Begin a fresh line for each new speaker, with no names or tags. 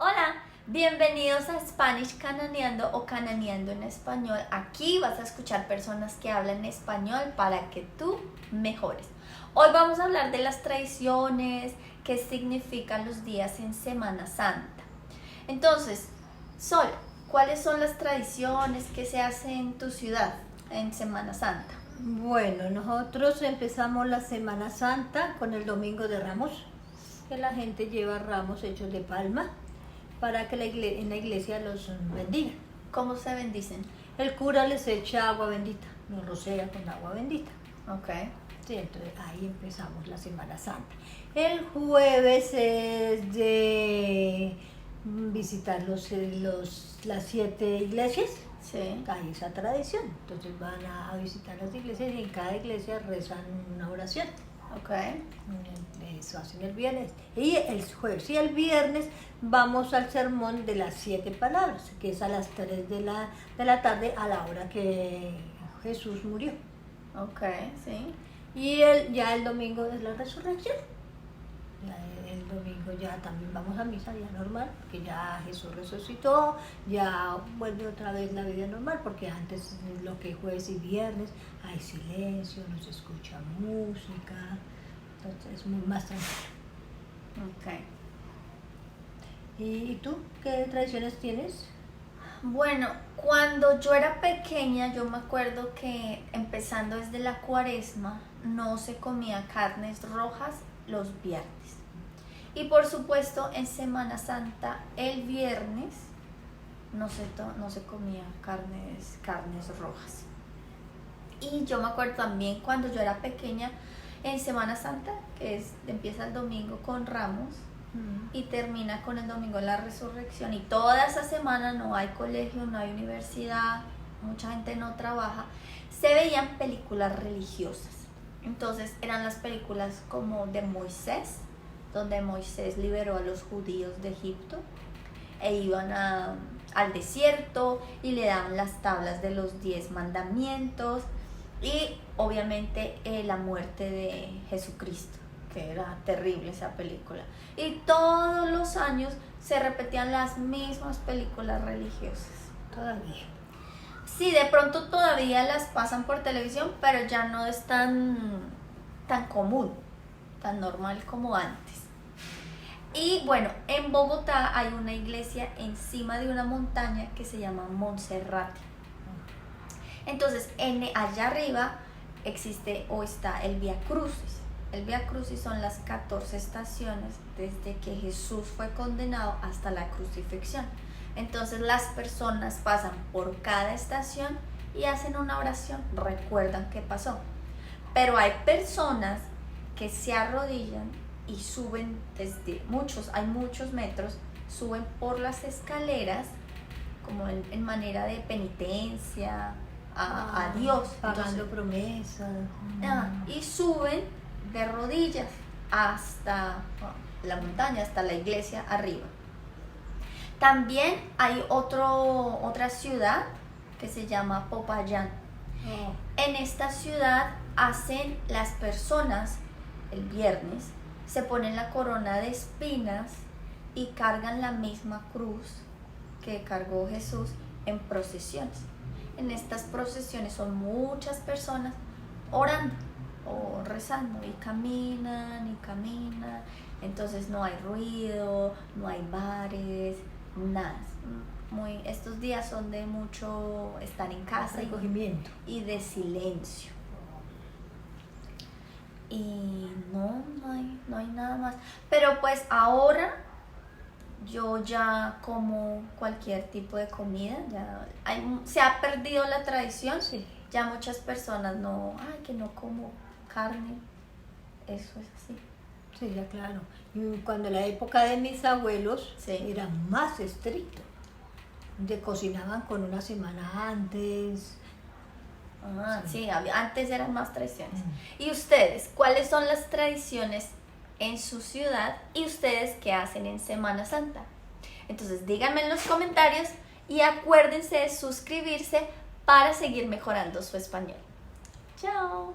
Hola, bienvenidos a Spanish Cananeando o Cananeando en español. Aquí vas a escuchar personas que hablan español para que tú mejores. Hoy vamos a hablar de las tradiciones, qué significan los días en Semana Santa. Entonces, Sol, ¿cuáles son las tradiciones que se hacen en tu ciudad en Semana Santa?
Bueno, nosotros empezamos la Semana Santa con el Domingo de Ramos, que la gente lleva ramos hechos de palma para que en la iglesia los bendiga.
¿Cómo se bendicen?
El cura les echa agua bendita, los rocea con agua bendita.
Ok.
Sí, entonces ahí empezamos la Semana Santa. El jueves es de visitar las 7 iglesias.
Sí.
Hay esa tradición, entonces van a visitar las iglesias y en cada iglesia rezan una oración.
Ok.
Eso hacen el viernes. Y el jueves y el viernes vamos al sermón de las 7 palabras, que es a las 3 de la tarde, a la hora que Jesús murió.
Ok, sí.
Y ya el domingo es la resurrección. Ya el domingo ya también vamos a misa ya normal, porque ya Jesús resucitó, ya vuelve otra vez la vida normal, porque antes lo que jueves y viernes hay silencio, no se escucha música, entonces es muy más tranquilo.
Ok.
¿Y tú qué tradiciones tienes?
Bueno, cuando yo era pequeña, yo me acuerdo que empezando desde la cuaresma, no se comía carnes rojas los viernes. Y por supuesto, en Semana Santa, el viernes, no se comía carnes rojas. Y yo me acuerdo también cuando yo era pequeña, en Semana Santa, empieza el domingo con Ramos, y termina con el domingo de la resurrección, y toda esa semana no hay colegio, no hay universidad, mucha gente no trabaja, se veían películas religiosas. Entonces eran las películas como de Moisés, donde Moisés liberó a los judíos de Egipto e iban al desierto y le daban las tablas de los 10 mandamientos y obviamente la muerte de Jesucristo, que era terrible esa película. Y todos los años se repetían las mismas películas religiosas.
Todavía.
Sí, de pronto todavía las pasan por televisión, pero ya no es tan común, tan normal como antes. Y bueno, en Bogotá hay una iglesia encima de una montaña que se llama Monserrate. Entonces, allá arriba existe o está el Vía Crucis. El Vía Crucis son las 14 estaciones desde que Jesús fue condenado hasta la crucifixión. Entonces las personas pasan por cada estación y hacen una oración, recuerdan qué pasó. Pero hay personas que se arrodillan y suben hay muchos metros, suben por las escaleras como en manera de penitencia a Dios.
Pagando promesas.
Y suben de rodillas hasta la montaña, hasta la iglesia arriba. También hay otra ciudad que se llama Popayán. En esta ciudad hacen las personas el viernes, se ponen la corona de espinas y cargan la misma cruz que cargó Jesús en procesiones. En estas procesiones son muchas personas orando o rezando y caminan, entonces no hay ruido, no hay bares, nada. Estos días son de mucho estar en casa
Recogimiento.
y de silencio. Y no hay nada más. Pero pues ahora yo ya como cualquier tipo de comida, se ha perdido la tradición.
Sí.
Ya muchas personas que no como carne, eso es así.
Sí, ya claro. Y cuando la época de mis abuelos
Sí.
era más estricto. Cocinaban con una semana antes.
Sí, antes eran más tradiciones. ¿Y ustedes, cuáles son las tradiciones en su ciudad y ustedes qué hacen en Semana Santa? Entonces díganme en los comentarios y acuérdense de suscribirse para seguir mejorando su español. Chao.